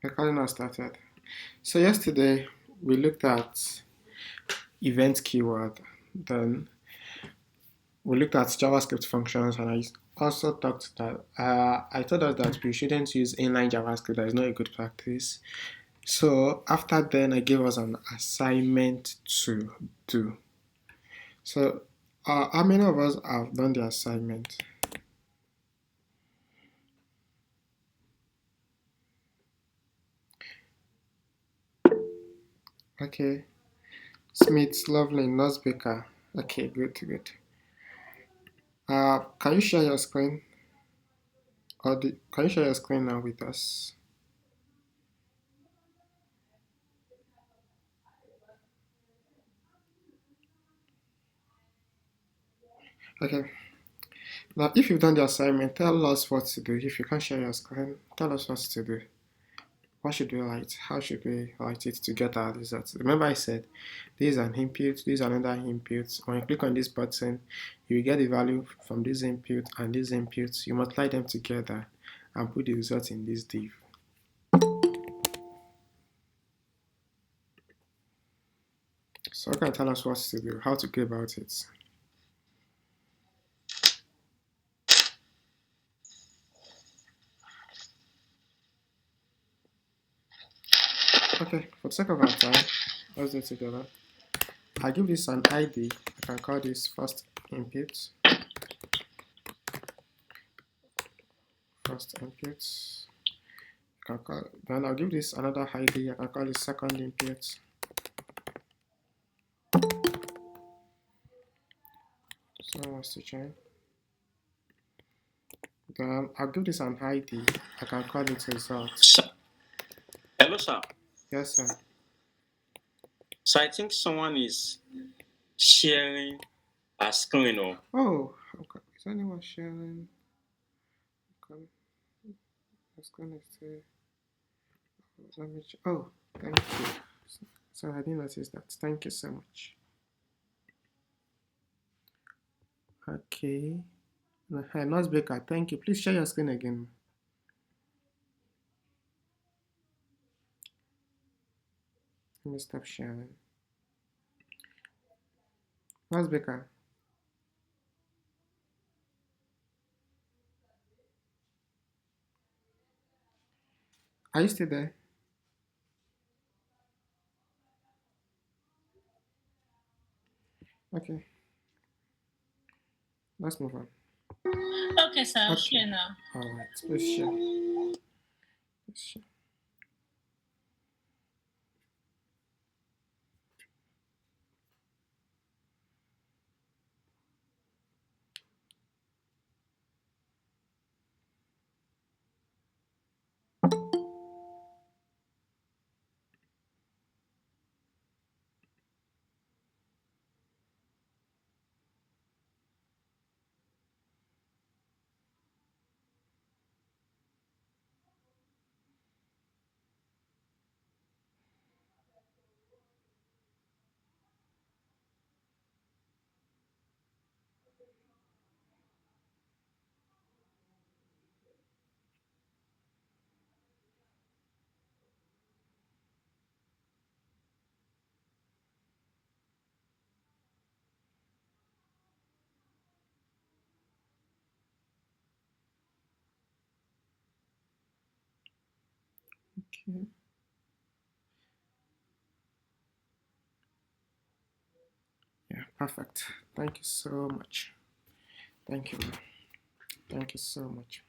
Recording has started. So yesterday we looked at event keyword, then we looked at JavaScript functions, and I also talked that I told us that we shouldn't use inline JavaScript. That is not a good practice. So after then, I gave us an assignment to do. So how many of us have done the assignment? Okay. Smith, lovely, Nosbaker. Okay, good. Can you share your screen? Can you share your screen now with us? Okay. Now, if you've done the assignment, tell us what to do. If you can't share your screen, tell us what to do. What should we write? How should we write it to get our results? Remember I said, this is an input, this is another input. When you click on this button, you will get the value from this input and this input. You multiply them together and put the result in this div. So you can tell us what to do, how to go about it. Okay, for the sake of our time, let's do it together. I give this an ID. I can call this first input. Then I'll give this another ID. I can call it second input. Someone wants to join. Then I'll give this an ID. I can call it result. Hello, sir. Yes, sir. So I think someone is sharing a screen. Oh, okay. Is anyone sharing? Okay. The screen is there. Let me check. Oh, thank you. So I didn't notice that. Thank you so much. Okay. Hi, Nosbaker. Thank you. Please share your screen again. Let me stop sharing. Nosbaker. Are you still there? Okay. Let's move on. Okay, sir. I'll share now. All right. Please share. Please share. Okay. Yeah, perfect. Thank you so much. Thank you. Thank you so much.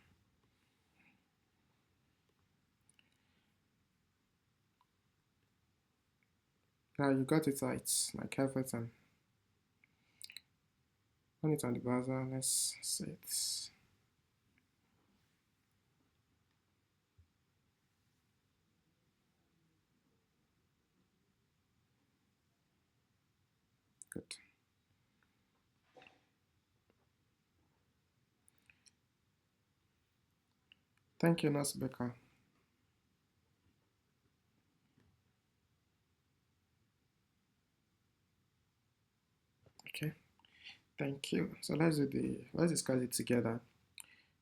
Yeah, you got it right, like everything. Run it on the browser. Let's see it. Good. Thank you, Nosbaker. Okay. Thank you. So let's discuss it together.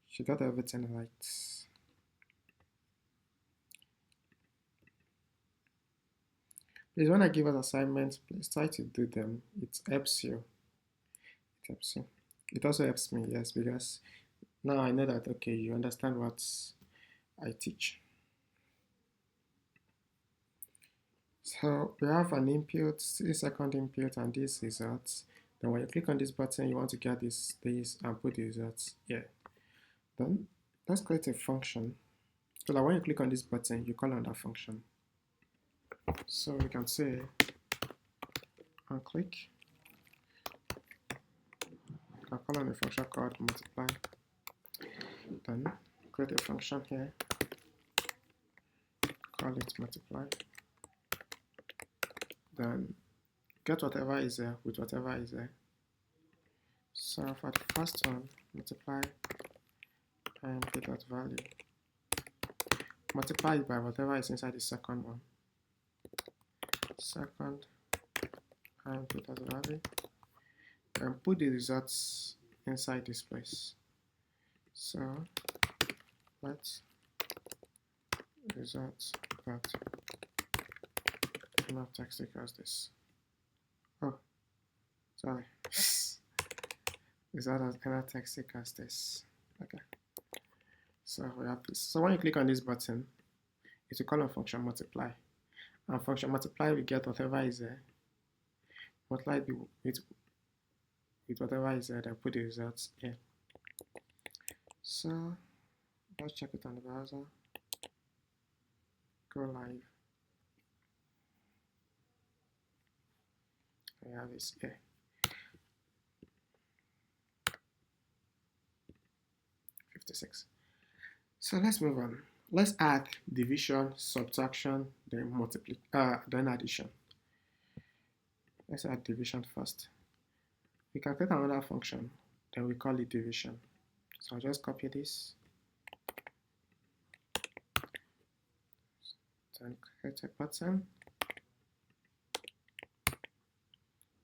She got everything right. Please, when I give us assignments, please try to do them. It helps you. It helps you. It also helps me, yes, because now I know that, okay, you understand what I teach. So we have an input, a second input, and these results. Then when you click on this button, you want to get this and put the results here. Then let's create a function. So that when you click on this button, you call on that function. So we can say and click. You can call on a function called multiply. Then create a function here. Call it multiply. Then get whatever is there with whatever is there. So for the first one, multiply and dot value. Multiply it by whatever is inside the second one. Second and dot value. And put the results inside this place. So let's results dot not text equals this. Oh, sorry. Result cannot text equals this. Okay. So we have this. So when you click on this button, it will call on function multiply. And function multiply will get whatever is there. Multiply it with whatever is there, then put the results here. So let's check it on the browser. Go live. We have this here. So let's move on. Let's add division, subtraction, then then addition. Let's add division first. We can create another function, then we call it division. So I'll just copy this. Then create a button.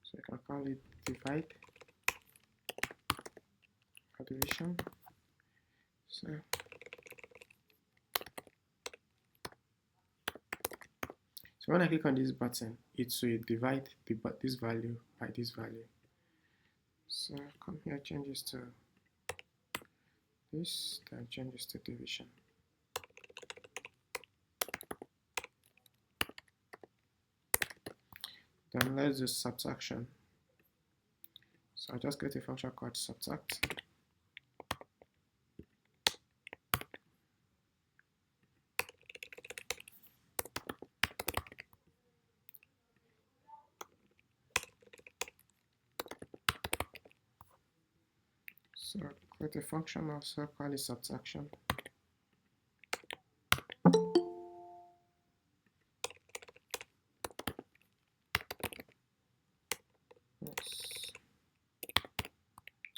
So you can call it divide or division. So when I click on this button, it will divide this value by this value. So come here, change this to this, then change this to division. Then let's do subtraction. So I'll just create a function called subtract. So create a function also call it subtraction. Yes.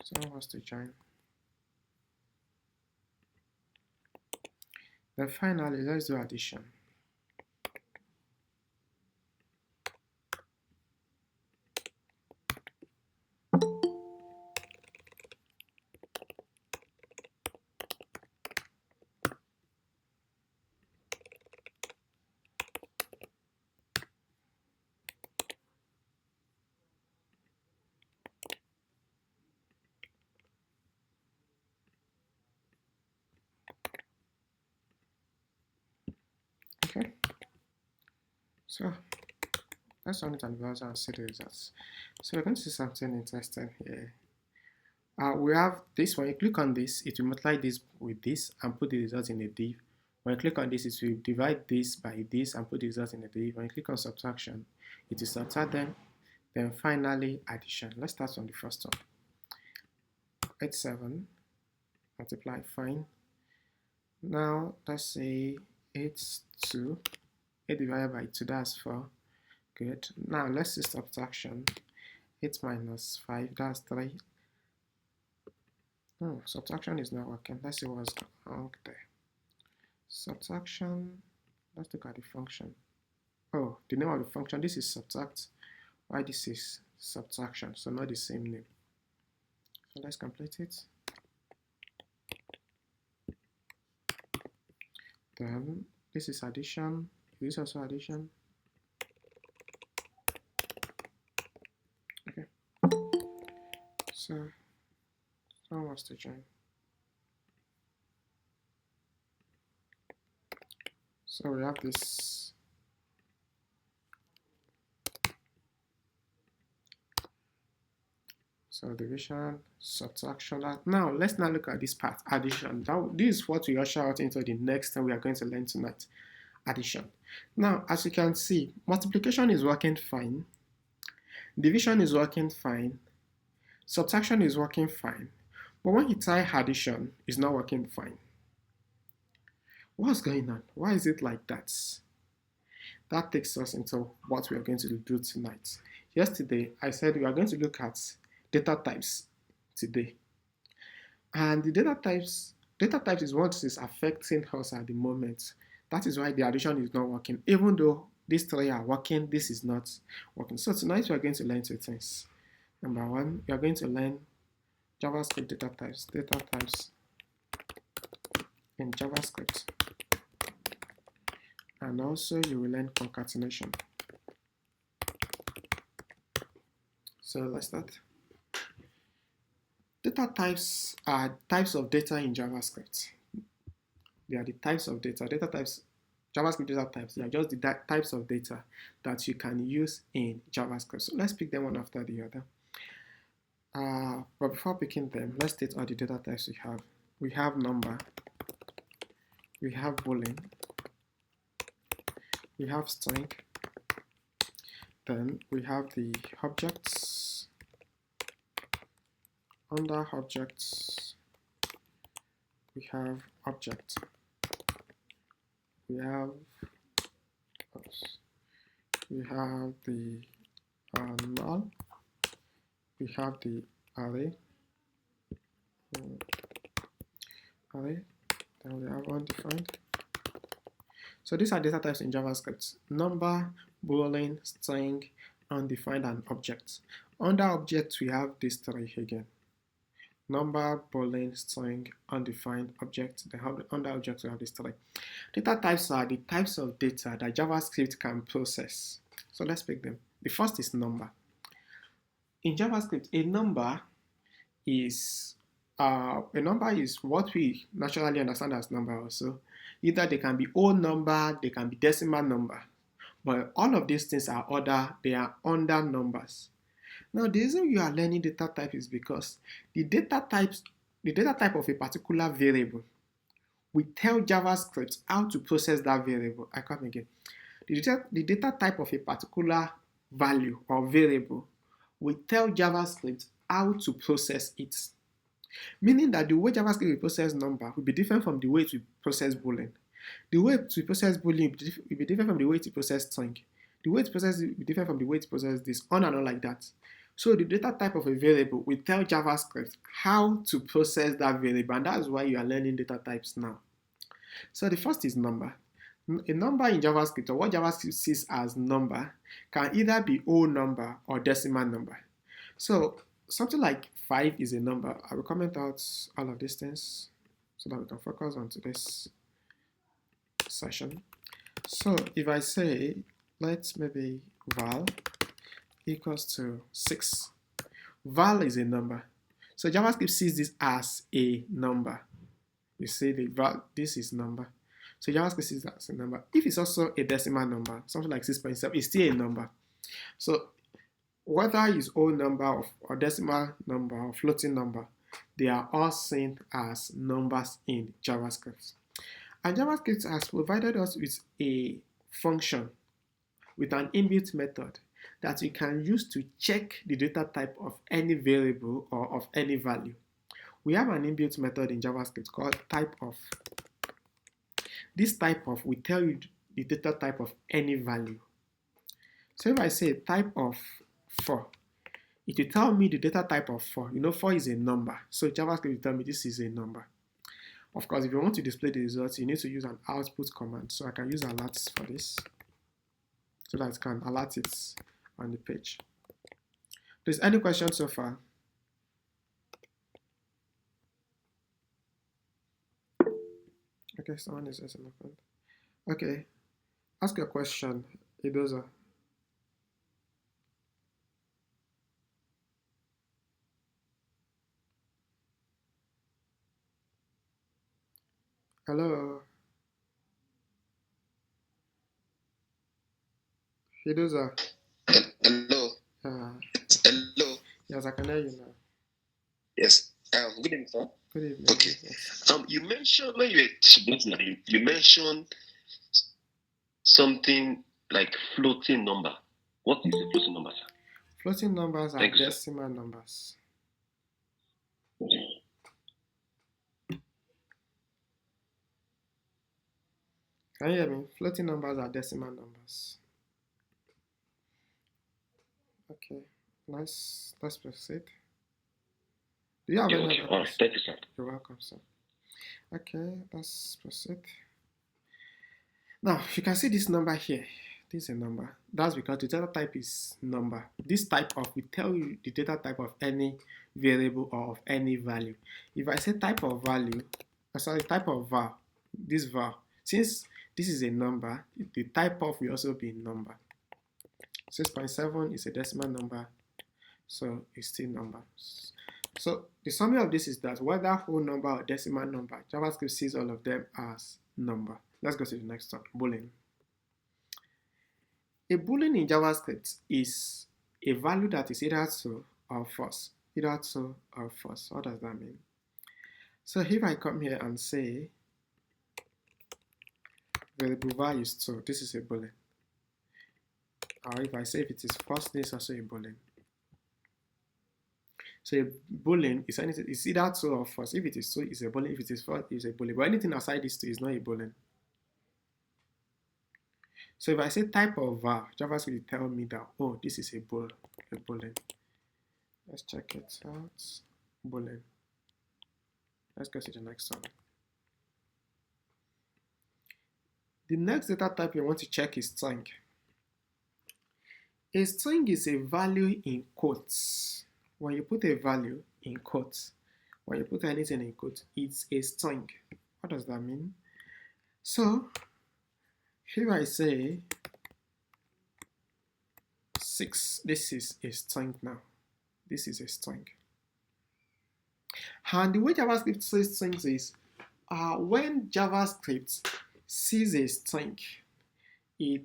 Someone has to join. Then finally, let's do addition. Okay. So let's run it on the browser and see the results. So we're going to see something interesting here. We have this. When you click on this, it will multiply this with this and put the results in a div. When you click on this, it will divide this by this and put the results in a div. When you click on subtraction, it will subtract them. Then finally, addition. Let's start from the first one. 87 multiply, fine. Now let's say 8 divided by 2, that's 4. Good. Now let's see subtraction. 8 minus 5, that's 3. Oh, subtraction is not working. Let's see what's wrong there. Subtraction, let's look at the function. Oh, the name of the function, this is subtract. Why this is subtraction, so not the same name. So let's complete it. Then this is addition. Is this also addition? So someone wants to join. So we have this division, subtraction. Now let's now look at this part, addition. This is what we usher out into the next thing we are going to learn tonight, addition. Now, as you can see, multiplication is working fine, division is working fine, subtraction is working fine, but when you try addition, it's not working fine. What's going on? Why is it like that? That takes us into what we are going to do tonight. Yesterday, I said we are going to look at data types today. And the data types is what is affecting us at the moment. That is why the addition is not working. Even though these three are working, this is not working. So tonight we are going to learn two things. Number one, we are going to learn JavaScript data types in JavaScript. And also you will learn concatenation. So let's start. Data types are types of data in JavaScript. They are the types of data. Data types, JavaScript data types, they are just the types of data that you can use in JavaScript. So let's pick them one after the other. But before picking them, let's state all the data types we have. We have number, we have boolean, we have string, then we have the objects. Under objects, we have object. We have the null. We have the array. Then we have undefined. So these are data types in JavaScript: number, boolean, string, undefined, and object. Under object, we have these three again: number, boolean, string, undefined, object. Then under object, we have these three. Data types are the types of data that JavaScript can process. So let's pick them. The first is number. In JavaScript, a number is what we naturally understand as number also. Either they can be whole number, they can be decimal number. But all of these things are under numbers. Now, the reason you are learning data type is because the data type of a particular variable will tell JavaScript how to process that variable. I come again. The data type of a particular value or variable will tell JavaScript how to process it. Meaning that the way JavaScript will process number will be different from the way it will process boolean. The way it will process boolean will be different from the way it will process string. The way it processes will be different from the way it processes this, on and on like that. So the data type of a variable will tell JavaScript how to process that variable, and that's why you are learning data types now. So the first is number. A number in JavaScript, or what JavaScript sees as number, can either be whole number or decimal number. So something like 5 is a number. I will comment out all of these things so that we can focus on today's session. So if I say, let's maybe val equals to 6. Val is a number. So JavaScript sees this as a number. You see the val, this is number. So JavaScript sees that as a number. If it's also a decimal number, something like 6.7, it's still a number. So whether it's whole number or decimal number or floating number, they are all seen as numbers in JavaScript. And JavaScript has provided us with a function with an inbuilt method that we can use to check the data type of any variable or of any value. We have an inbuilt method in JavaScript called typeOf. This typeOf will tell you the data type of any value. So if I say typeOf 4, it will tell me the data type of 4. You know, 4 is a number. So JavaScript will tell me this is a number. Of course, if you want to display the results, you need to use an output command. So I can use alerts for this, so that it can alert it on the page. Please, any questions so far? Okay, someone is asking. Okay, ask your question, Idoza. Hello. Hidoza. Hello. Hello. Yes, I can hear you now. Yes. Good evening, sir. Good evening. Okay. Yes. You mentioned when you were speaking, you mentioned something like floating number. What is a floating number, sir? Floating numbers are Thank you, sir. decimal numbers. Can you hear me? Floating numbers are decimal numbers. Okay. Let's proceed. Do you have Yeah, any okay. other All right. questions? Thank you, sir. You're welcome, sir. Okay, let's proceed. Now, you can see this number here. This is a number. That's because the data type is number. This type of will tell you the data type of any variable or of any value. If I say type of value, type of var, this var, since this is a number, the type of will also be a number. 6.7 is a decimal number, so it's still number. So the summary of this is that whether whole number or decimal number, JavaScript sees all of them as number. Let's go to the next one, boolean. A boolean in JavaScript is a value that is either true or false. Either true or false. What does that mean? So if I come here and say variable value is true, this is a boolean. Or if I say if it is false, this is also a boolean. So a boolean is anything, it's either true or false. If it is true, it's a boolean. If it is false, it's a boolean. But anything outside these two is not a boolean. So if I say type of var, JavaScript will tell me that, oh, this is a boolean. Let's check it out. Boolean. Let's go to the next one. The next data type you want to check is string. A string is a value in quotes. When you put a value in quotes, when you put anything in quotes, it's a string. What does that mean? So, here I say 6, this is a string now. This is a string. And the way JavaScript says strings is, when JavaScript sees a string, the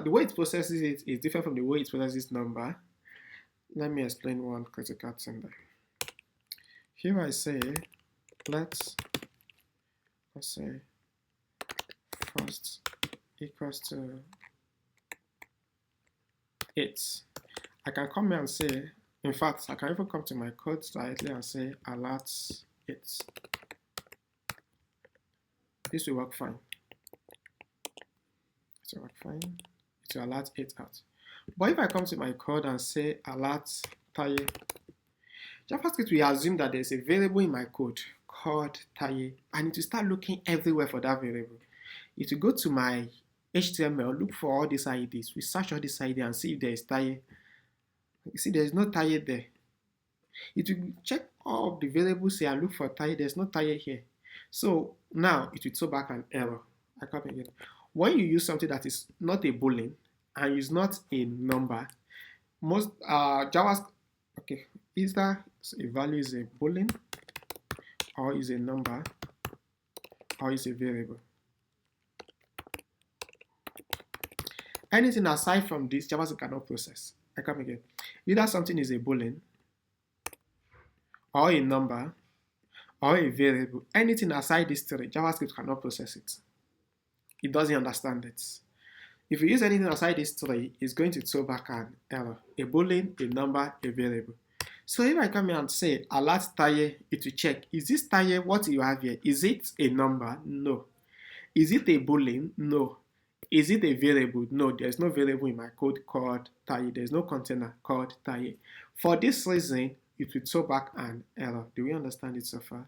way it processes it is different from the way it processes number. Let me explain one critical thing there. Here I say, let's say first equals to 8. I can come here and say, in fact, I can even come to my code directly and say alert 8. This will work fine. It will work fine. It will alert 8 out. But if I come to my code and say alert taye, JavaScript will assume that there's a variable in my code called taye, and it will start looking everywhere for that variable. It will go to my HTML, look for all these IDs, we search all these IDs and see if there is taye. You see, there's no taye there. It will check all of the variables here and look for taye. There's no taye here. So now it will throw back an error. I copy again. When you use something that is not a boolean and is not a number, most JavaScript, okay, either a value is a boolean or is a number or is a variable. Anything aside from this, JavaScript cannot process. I come again. Either something is a boolean or a number or a variable. Anything aside this three, JavaScript cannot process it. It doesn't understand it. If you use anything aside these three, it's going to throw back an error. A boolean, a number, a variable. So if I come here and say alert taye, it will check. Is this taye what you have here? Is it a number? No. Is it a boolean? No. Is it a variable? No, there's no variable in my code called taye. There's no container called taye. For this reason, it will throw back an error. Do we understand it so far?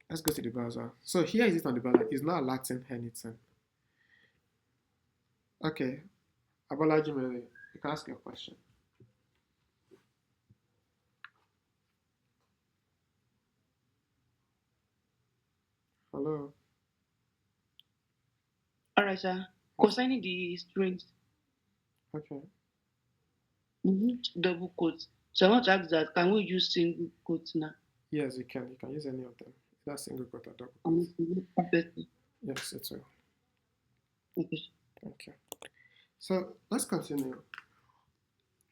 Let's go to the browser. So here is it on the browser. It's not alerting anything. Okay. Abolaji Mere, you can ask your question. Hello. All right, sir. Concerning the strings, Okay. double quotes. So I want to ask that, can we use single quotes now? Yes, you can. You can use any of them. That's single quote or double quote. Yes, it's will. Okay. Okay. So let's continue.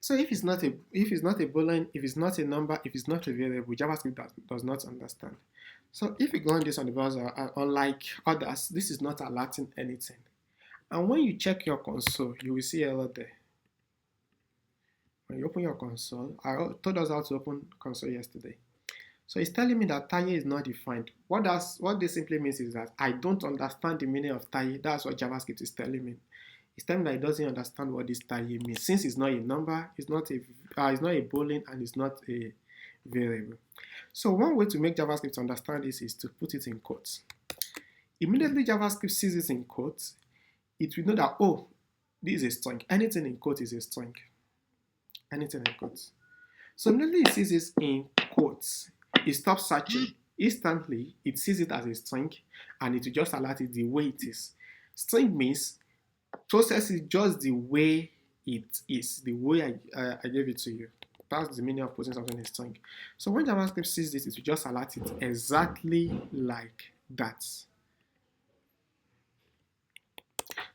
So if it's not a boolean, if it's not a number, if it's not a variable, JavaScript does not understand. So if you go on this on the browser, unlike others, this is not alerting anything. And when you check your console, you will see error there. When you open your console, I told us how to open console yesterday. So it's telling me that taille is not defined. What this simply means is that I don't understand the meaning of taille. That's what JavaScript is telling me. It's telling me that it doesn't understand what this taille means. Since it's not a number, it's not a boolean, and it's not a variable. So one way to make JavaScript understand this is to put it in quotes. Immediately JavaScript sees this in quotes, it will know that, oh, this is a string. Anything in quotes is a string. Anything in quotes. So immediately it sees this in quotes, it stops searching. Instantly, it sees it as a string, and it will just alert it the way it is. String means process it just the way it is, the way I gave it to you. That's the meaning of putting something in string. So when JavaScript sees this, it will just alert it exactly like that.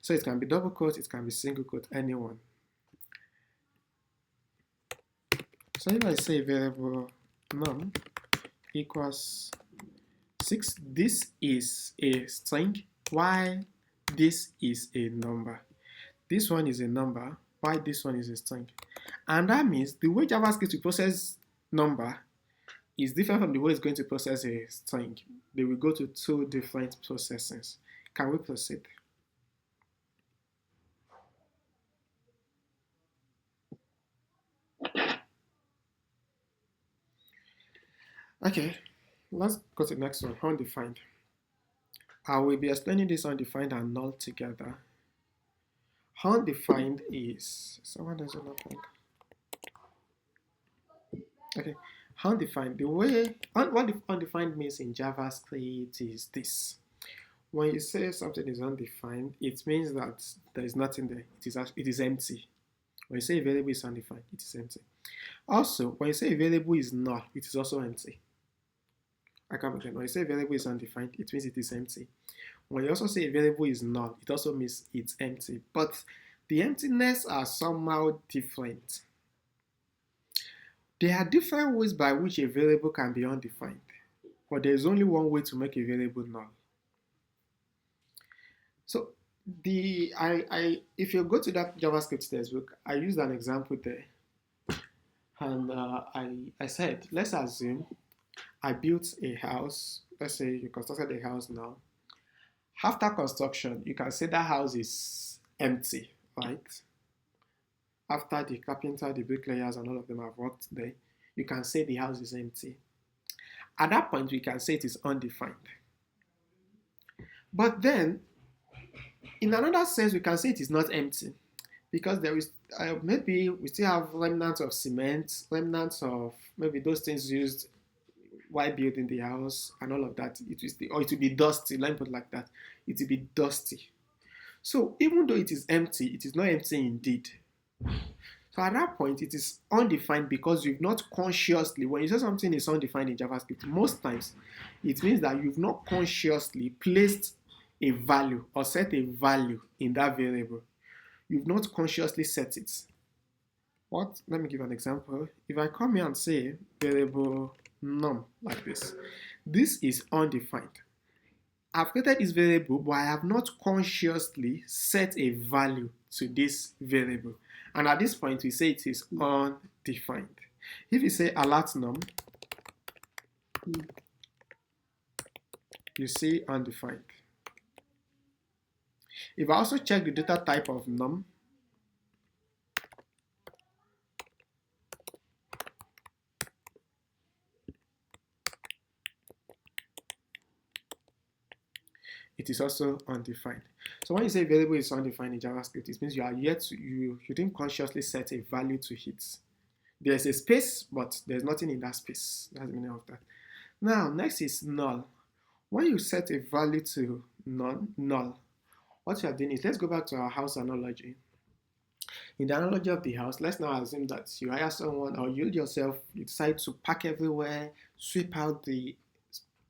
So it can be double quote, it can be single quote, anyone. So if I say variable num equals 6, this is a string, while this is a number. This one is a number, while this one is a string. And that means the way JavaScript will process number is different from the way it's going to process a string. They will go to two different processings. Can we proceed? Okay, let's go to the next one, undefined. I will be explaining this undefined and null together. Undefined is, someone doesn't know. Okay, undefined. The way what undefined means in JavaScript is this. When you say something is undefined, it means that there is nothing there. It is empty. When you say a variable is undefined, it is empty. Also, when you say a variable is null, it is also empty. I come again. When you say a variable is undefined, it means it is empty. When you also say a variable is null, it also means it's empty. But the emptiness are somehow different. There are different ways by which a variable can be undefined, but there is only one way to make a variable null. So if you go to that JavaScript textbook, I used an example there, and I said, let's assume I built a house. Let's say you constructed a house now. After construction, you can say that house is empty, right? After the carpenter, the bricklayers, and all of them have worked there, you can say the house is empty. At that point, we can say it is undefined. But then, in another sense, we can say it is not empty, because there is maybe we still have remnants of cement, remnants of maybe those things used while building the house and all of that. Or it will be dusty. Let me put it like that. It will be dusty. So even though it is empty, it is not empty indeed. So at that point, it is undefined because you've not consciously, when you say something is undefined in JavaScript, most times it means that you've not consciously placed a value or set a value in that variable. You've not consciously set it. What? Let me give an example. If I come here and say variable num like this is undefined. I've created this variable, but I have not consciously set a value to this variable. And at this point, we say it is undefined. If you say alert num, you see undefined. If I also check the data type of num, it is also undefined. So when you say variable is undefined in JavaScript, it means you didn't consciously set a value to it. There's a space, but there's nothing in that space. That's the meaning of that. Now, next is null. When you set a value to null, what you are doing is, let's go back to our house analogy. In the analogy of the house, let's now assume that you hire someone or you yourself, you decide to pack everywhere, sweep out the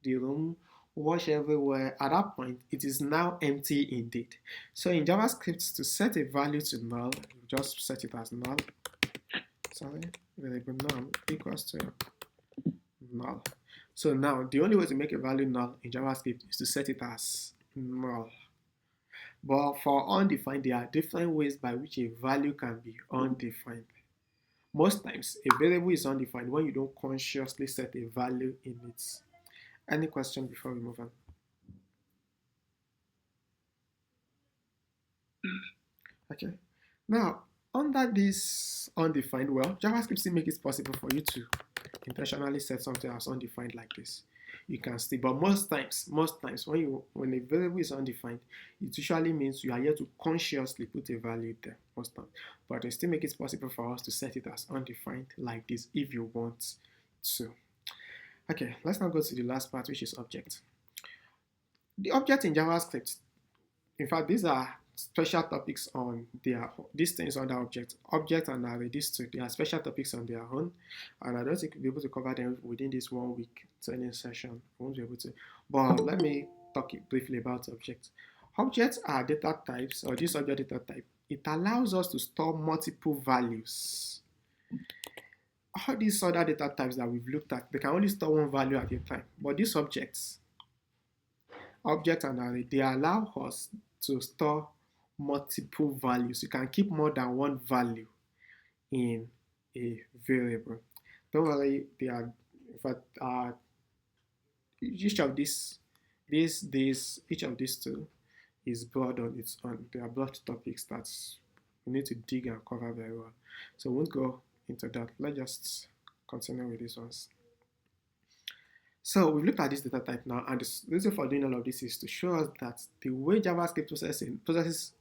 room, wash everywhere. At that point, it is now empty indeed. So in JavaScript, to set a value to null, you just set it as null. Sorry, variable null equals to null. So now the only way to make a value null in JavaScript is to set it as null. But for undefined, there are different ways by which a value can be undefined. Most times, a variable is undefined when you don't consciously set a value in it. Any question before we move on? Okay. Now, under this undefined, well, JavaScript still makes it possible for you to intentionally set something as undefined like this. You can still, but most times, when a variable is undefined, it usually means you are here to consciously put a value there most times. But it still makes it possible for us to set it as undefined like this if you want to. Okay, let's now go to the last part, which is object. The object in JavaScript, in fact, these are special topics on these things under object and array. These two, they are special topics on their own, and I don't think we'll be able to cover them within this 1 week training session. I won't be able to, but let me talk briefly about objects. Objects are data types, or this object data type. It allows us to store multiple values. All these other data types that we've looked at, they can only store one value at a time, but these object and array, they allow us to store multiple values. You can keep more than one value in a variable. Don't worry, they are, in fact, each of these two is broad on its own. They are broad topics that we need to dig and cover very well. So we won't go into that. Let's just continue with these ones. So we've looked at this data type now, and the reason for doing all of this is to show us that the way JavaScript processes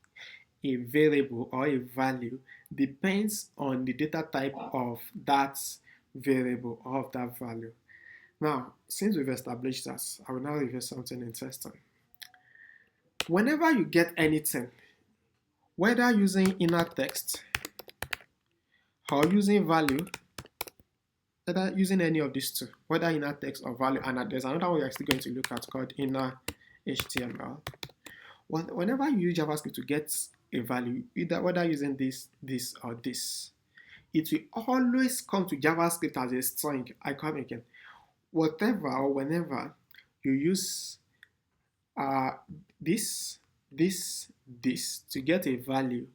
a variable or a value depends on the data type of that variable or of that value. Now, since we've established that, I will now review something interesting. Whenever you get anything, whether using inner text or using value, whether using any of these two, whether inner text or value, and there's another one we're still going to look at called inner HTML. Whenever you use JavaScript to get a value, whether using this, or this, it will always come to JavaScript as a string. I come again. Whatever or whenever you use this to get a value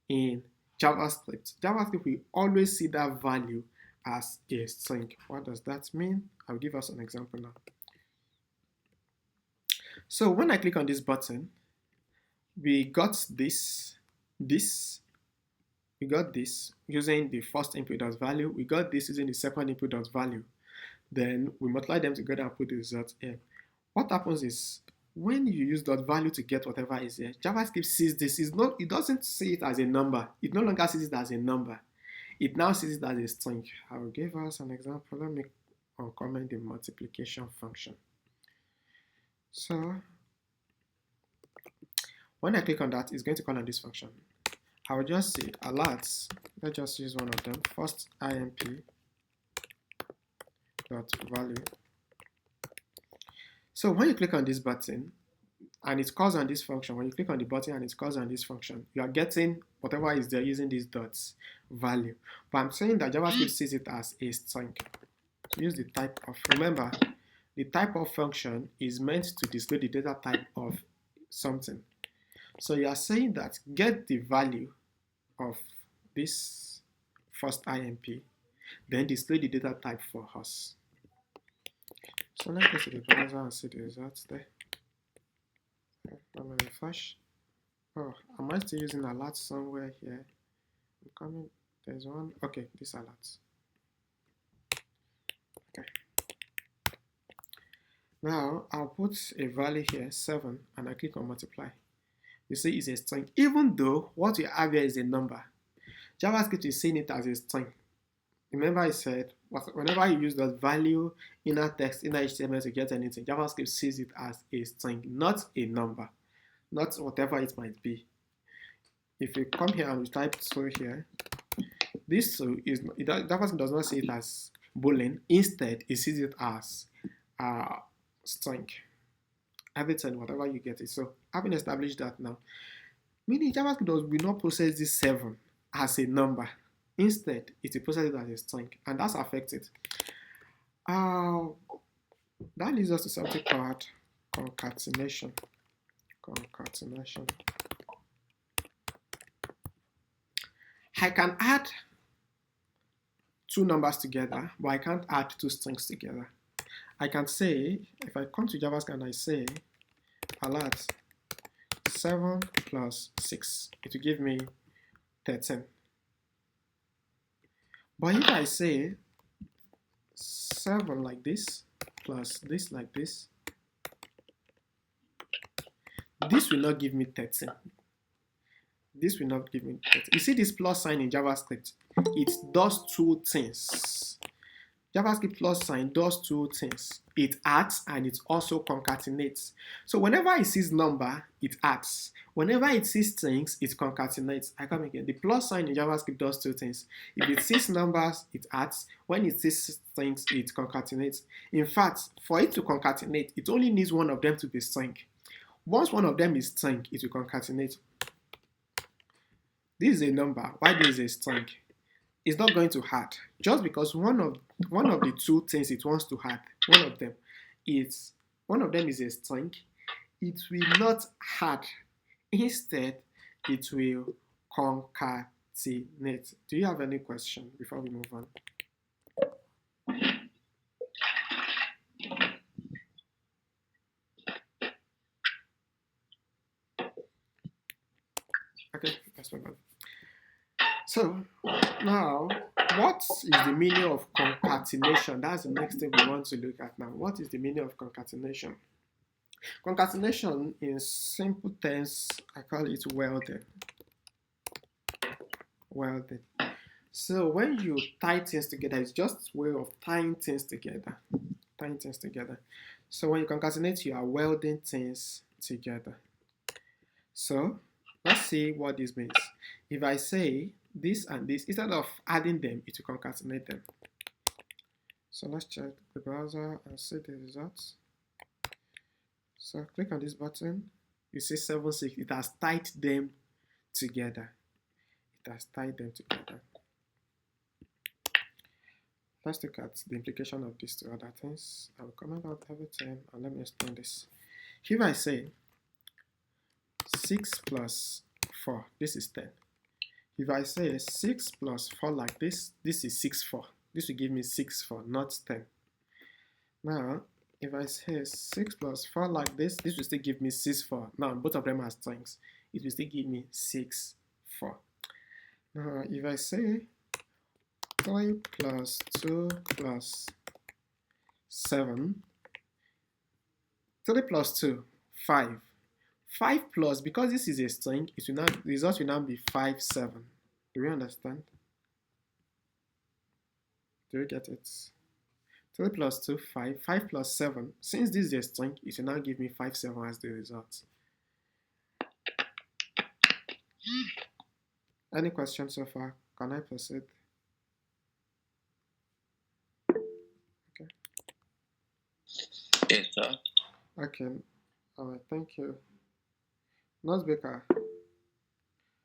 in JavaScript, JavaScript will always see that value as a string. What does that mean? I'll give us an example now. So when I click on this button, we got this using the first input as value. We got this using the second input as value. Then we multiply them together and put the result here. What happens is when you use dot value to get whatever is here, JavaScript sees this. It doesn't see it as a number. It no longer sees it as a number. It now sees it as a string. I will give us an example. Let me uncomment the multiplication function. So when I click on that, it's going to call on this function. I will just say alerts. Let's just use one of them. First imp dot value. So when you click on this button and it calls on this function, when you click on the button and it calls on this function, you are getting whatever is there using these dots value. But I'm saying that JavaScript sees it as a string. So use the type of, remember, the type of function is meant to display the data type of something. So you are saying that get the value of this first IMP, then display the data type for us. So let's go to the browser and see the results there. Let me refresh. Oh, am I still using alert somewhere here? I'm coming. There's one. Okay, this alert. Okay. Now I'll put a value here, 7, and I click on multiply. You see it's a string. Even though what we have here is a number, JavaScript is seeing it as a string. Remember I said, whenever you use the value, inner text, inner HTML to get anything, JavaScript sees it as a string, not a number, not whatever it might be. if you come here and we type 2 here, this 2 is JavaScript does not see it as boolean. Instead, it sees it as string. Everything, whatever you get it. So having established that now, meaning JavaScript will not process this 7 as a number. Instead, it will process it as a string, and that's affected. That leads us to something called concatenation. Concatenation. I can add 2 numbers together, but I can't add 2 strings together. I can say, if I come to JavaScript and I say, alert 7 plus 6, it will give me 13. But if I say 7 like this, plus this like this will not give me 13. This will not give me 13. You see this plus sign in JavaScript? It does 2 things. JavaScript plus sign does 2 things. It adds and it also concatenates. So whenever it sees number, it adds. Whenever it sees strings, it concatenates. I come again. The plus sign in JavaScript does 2 things. If it sees numbers, it adds. When it sees strings, it concatenates. In fact, for it to concatenate, it only needs one of them to be string. Once one of them is string, it will concatenate. This is a number. Why this is a string? It's not going to add. Just because one of the 2 things it wants to add, one of them is a string, it will not add. Instead, it will concatenate. Do you have any question before we move on? Okay, let's move on. So now, what is the meaning of concatenation? That's the next thing we want to look at now. What is the meaning of concatenation? Concatenation, in simple terms, I call it welding. Welding. So when you tie things together, it's just a way of tying things together. Tying things together. So when you concatenate, you are welding things together. So let's see what this means. If I say this and this, instead of adding them, it will concatenate them. So let's check the browser and see the results. So click on this button. You see 7, 6. It has tied them together. It has tied them together. Let's look at the implication of these 2 other things. I will comment out everything and let me explain this. If I say 6 plus 4, this is 10. If I say 6 plus 4 like this, this is 6, 4. This will give me 6, 4, not 10. Now, if I say 6 plus 4 like this, this will still give me 6, 4. Now, both of them are strings. It will still give me 6, 4. Now, if I say 3 plus 2 plus 7, 3 plus 2, 5. 5 plus, because this is a string, it will now, the result will now be 5, 7. Do you understand? Do you get it? 3 plus 2, 5. 5 plus 7. Since this is a string, it will now give me 5, 7 as the result. Any questions so far? Can I proceed? Okay. Yes, sir. Okay. All right. Thank you. Baker.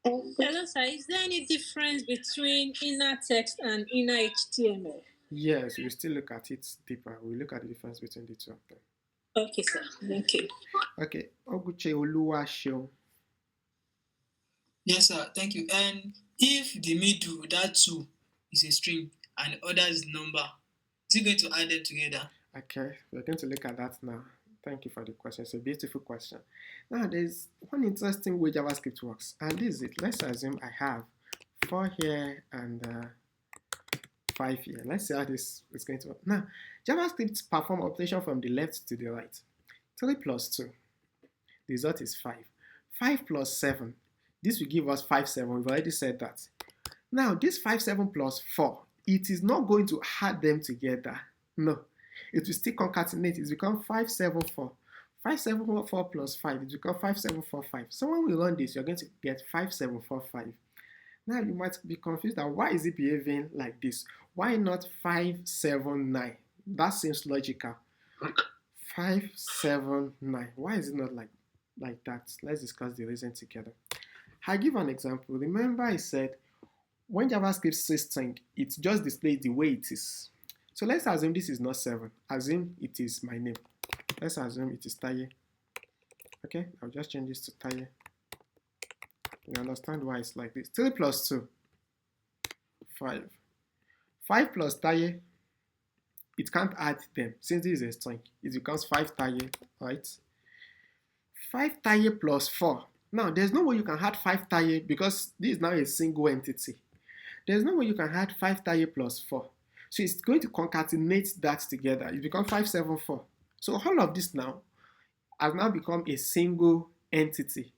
Hello, sir. Is there any difference between inner text and inner HTML? Yes, we still look at it deeper. We look at the difference between the 2 of them. Okay, sir. Thank you. Okay. Oguche Oluwaseun. Yes, sir. Thank you. And if the middle, that 2, is a string and the other is number, is it going to add them together? Okay, we're going to look at that now. Thank you for the question. It's a beautiful question. Now, there's one interesting way JavaScript works, and this is it. Let's assume I have 4 here and 5 here. Let's see how this is going to work. Now, JavaScript performs operation from the left to the right. 3 plus 2. The result is 5. 5 plus 7. This will give us 5, 7. We've already said that. Now, this 5, 7 plus 4, it is not going to add them together. No. It will still concatenate. It's become 5, 7, 4. 5744 plus 5 is equal to 5745. So when we run this, you're going to get 5745. Now you might be confused that why is it behaving like this? Why not 579? That seems logical. 579. Why is it not like that? Let's discuss the reason together. I give an example. Remember I said when JavaScript says string, it just displays the way it is. So let's assume this is not 7. Assume it is my name. Let's assume it is Taye. Okay, I'll just change this to Taye. You understand why it's like this. 3 plus 2, 5. 5 plus Taye, it can't add them. Since this is a string, it becomes 5 Taye, right? 5 Taye plus 4. Now, there's no way you can add 5 Taye because this is now a single entity. There's no way you can add 5 Taye plus 4. So it's going to concatenate that together. It becomes 574. So all of this now has now become a single entity.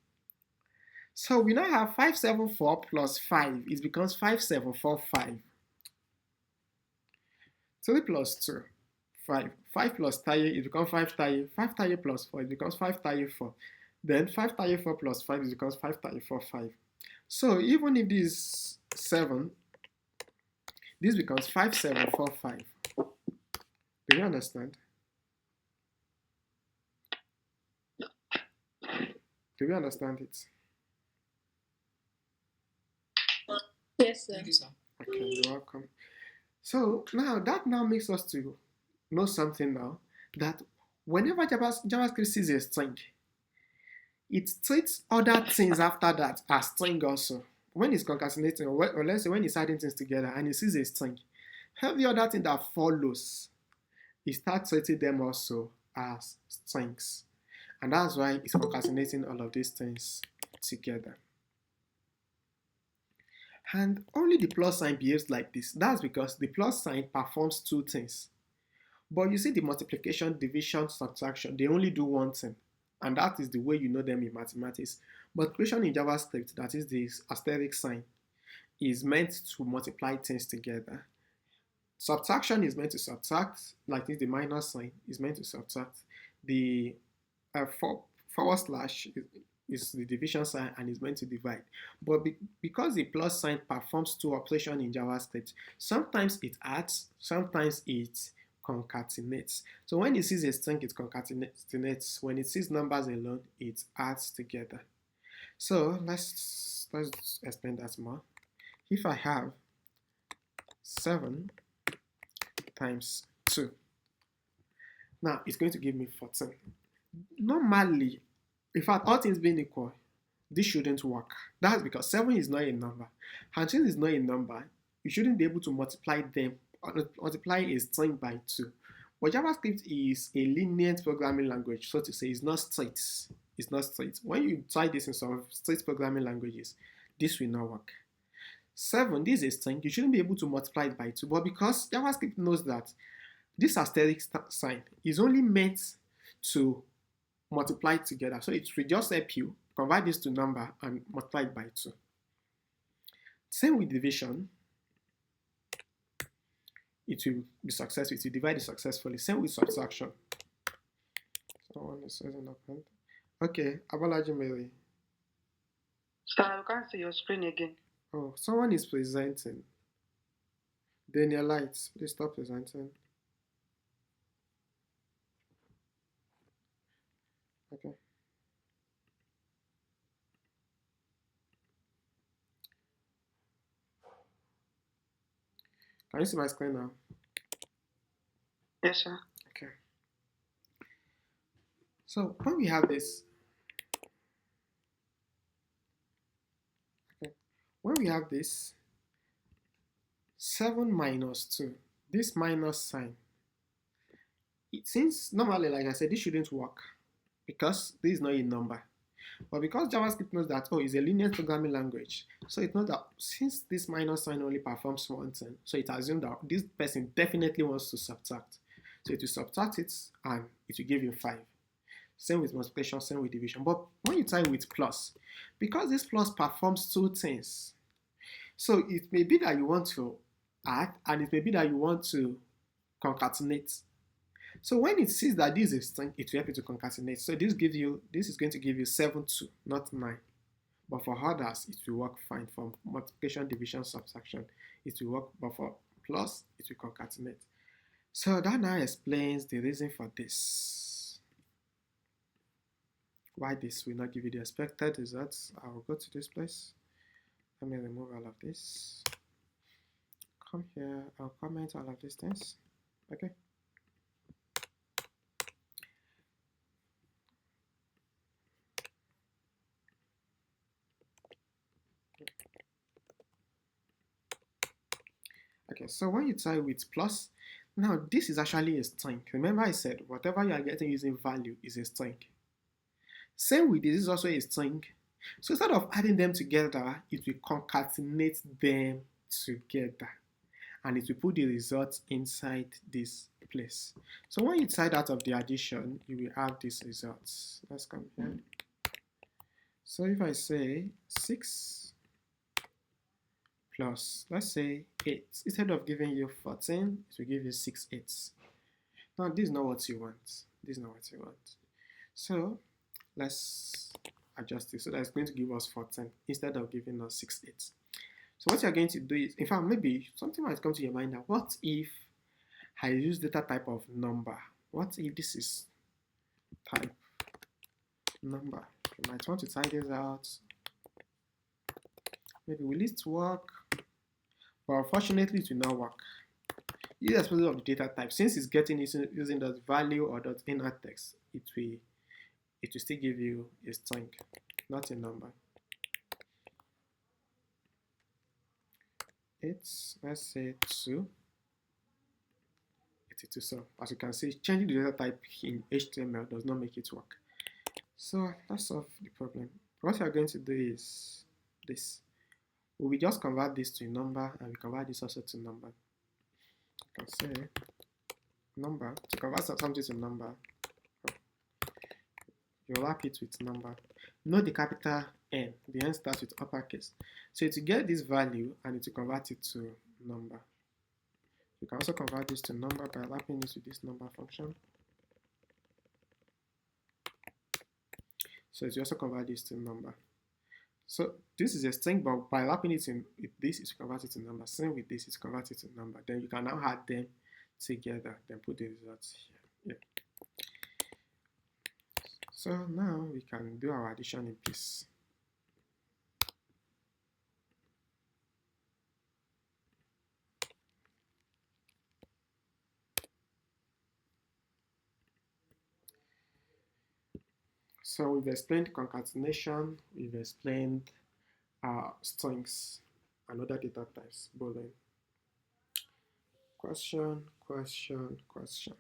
So we now have 574 plus 5. It becomes 5745. 3 plus 2, 5. 5 plus Taye, it becomes 5 Taye. 5 Taye plus 4, it becomes 5 Taye 4. Then 5 Taye 4 plus 5, it becomes 5 Taye 4, 5. So even if this is 7, this becomes 5745. Do you understand? Do you understand it? Yes, sir. Thank you, sir. Okay, you're welcome. So now that now makes us to know something now, that whenever JavaScript sees a string, it treats other things after that as string also. When it's concatenating, or let's say when it's adding things together and it sees a string, every other thing that follows, it starts treating them also as strings. And that's why it's concatenating all of these things together. And only the plus sign behaves like this. That's because the plus sign performs two things. But you see the multiplication, division, subtraction, they only do one thing. And that is the way you know them in mathematics. Multiplication in JavaScript, that is the asterisk sign, is meant to multiply things together. Subtraction is meant to subtract, like this, the minus sign is meant to subtract. The forward slash is the division sign and is meant to divide. But because the plus sign performs two operations in JavaScript, sometimes it adds, sometimes it concatenates. So when it sees a string, it concatenates. When it sees numbers alone, it adds together. So let's explain that more. If I have 7 times 2, now it's going to give me 14. Normally, in fact, all things being equal, this shouldn't work. That's because 7 is not a number. And since it's not a number, you shouldn't be able to multiply a string by 2. But JavaScript is a linear programming language, so to say. It's not straight. It's not straight. When you try this in some straight programming languages, this will not work. 7, this is a string. You shouldn't be able to multiply it by 2. But because JavaScript knows that this asterisk sign is only meant to multiply it together, so it will just help you convert this to number and multiply it by 2. Same with division. It will be successful. It will divide it successfully. Same with subtraction. Someone is saying open. Okay, Abalaji Mary. Sir, I can't see your screen again. Oh, someone is presenting. Daniel Lights, please stop presenting. Okay. Can you see my screen now? Yes, sir. Okay. So when we have this, when we have this 7 minus 2, this minus sign, since normally, like I said, this shouldn't work because this is not a number. But because JavaScript knows that, oh, it's a linear programming language, so it knows that since this minus sign only performs one thing, so it assumes that this person definitely wants to subtract. So it will subtract it and it will give you 5. Same with multiplication, same with division. But when you try with plus, because this plus performs two things, so it may be that you want to add and it may be that you want to concatenate. So when it sees that this is a string, it will help you to concatenate. So this is going to give you 7, 2, not 9. But for others, it will work fine. For multiplication, division, subtraction, it will work. But for plus, it will concatenate. So that now explains the reason for this. Why this will not give you the expected results. I will go to this place. Let me remove all of this. Come here. I'll comment all of these things. Okay. Okay, so when you try with plus, now this is actually a string. Remember I said whatever you are getting using value is a string. Same with this is also a string. So instead of adding them together, it will concatenate them together. And it will put the results inside this place. So when you try out of the addition, you will have these results. Let's come here. So if I say 6 plus, let's say 8, instead of giving you 14, it will give you 6 8s. Now this is not what you want. This is not what you want. So let's adjust this so that it's going to give us 14 instead of giving us 6 8s. So what you're going to do is, in fact, maybe something might come to your mind now. What if I use data type of number? What if this is type number? You might want to try this out. Maybe will it work? But unfortunately, it will not work. Irrespective of the data type, since it's getting using the value or the inner text, it will still give you a string, not a number. It's, let's say 2. 82. So as you can see, changing the data type in HTML does not make it work. So let's solve the problem. What we are going to do is this. We will just convert this to a number, and we convert this also to number. You can say number, to convert something to number, you wrap it with number. Note the capital N, the N starts with uppercase. So to get this value, I need to convert it to number. You can also convert this to number by wrapping this with this number function. So you also convert this to number. So this is a string, but by wrapping it in with this, it's converted to number. Same with this, it's converted to number. Then you can now add them together, then put the results here. Yeah. So now we can do our addition in peace. So we've explained concatenation, we've explained strings and other data types, boolean. Question, question, question.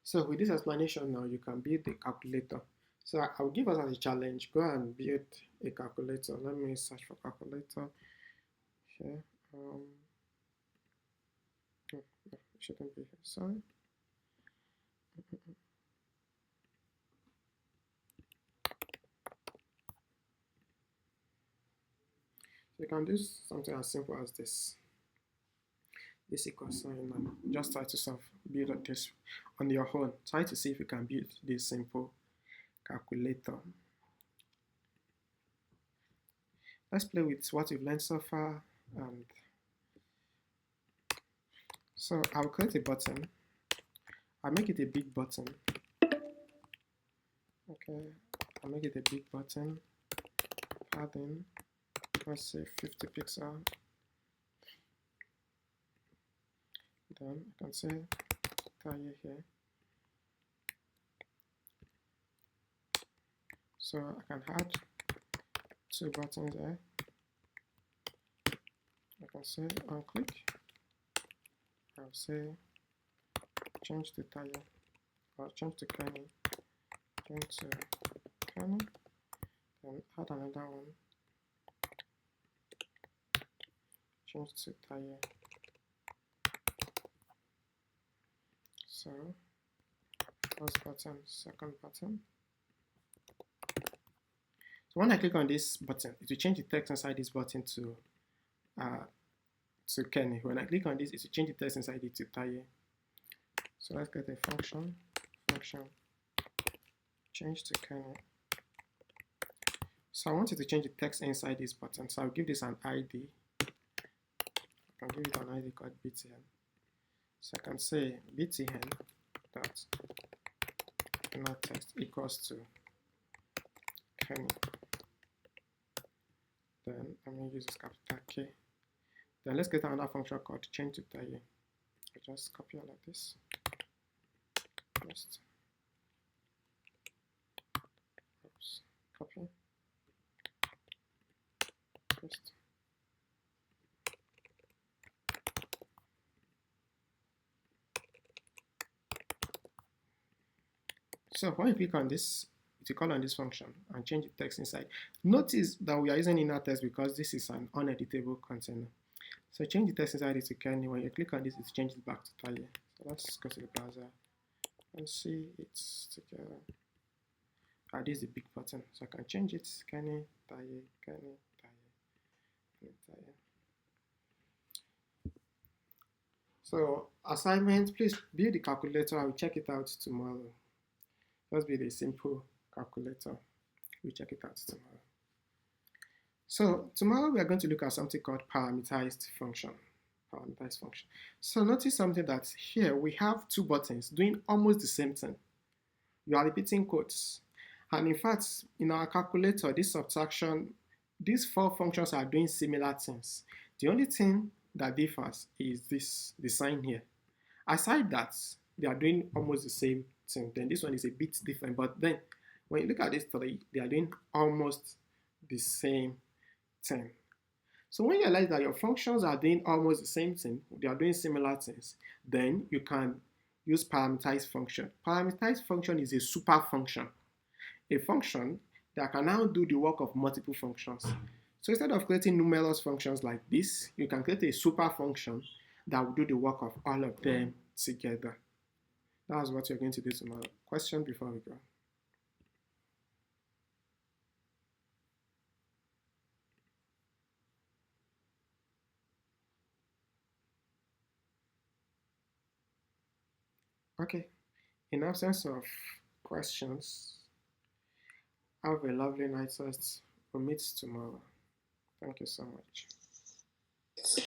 So with this explanation now, you can build a calculator. So I'll give us as a challenge, go and build a calculator. Let me search for calculator here. It shouldn't be here, sorry. You can do something as simple as this. This equals sign, and just try to build this on your own. Try to see if you can build this simple calculator. Let's play with what we've learned so far. And so I'll create a button. I'll make it a big button. Okay, I'll make it a big button. Padding, let's say 50 pixels. Then I can say tire here. So I can add 2 buttons there. I can say on click. I'll say change the tire or change the kernel. Change to kernel. Then add another one. Change to tire. So first button, second button. So when I click on this button, it will change the text inside this button to to Kenny. When I click on this, it will change the text inside it to Taye. So let's get a function change to Kenny. So I want you to change the text inside this button. So I'll give this an ID. I can give it an ID called btn. So I can say btn dot inner text equals to Kenny. Then I'm going to use this capital K. Then let's get another function called change to Taye. I just copy all of this. Just copy. Paste. So when you click on this, you call on this function and change the text inside. Notice that we are using inner text because this is an uneditable container. So change the text inside it to Kenny. When you click on this, it changes back to Taye. So let's go to the browser and see it's together. This is the big button, so I can change it. Kenny, Taye, Kenny, Taye, Taye. So assignment, please build the calculator. I will check it out tomorrow. Just build a simple calculator. We'll check it out tomorrow. So tomorrow we are going to look at something called parameterized function. So notice something that here we have two buttons doing almost the same thing. You are repeating codes. And in fact, in our calculator, this subtraction, these four functions are doing similar things. The only thing that differs is this, the sign here. Aside that, they are doing almost the same thing. Then this one is a bit different. But then when you look at these three, they are doing almost the same thing. So when you realize that your functions are doing almost the same thing, they are doing similar things, then you can use parameterized function. Parameterized function is a super function. A function that can now do the work of multiple functions. So instead of creating numerous functions like this, you can create a super function that will do the work of all of them together. That's what you're going to do tomorrow. Question before we go? Okay. In absence of questions, have a lovely night rest. We'll meet tomorrow. Thank you so much.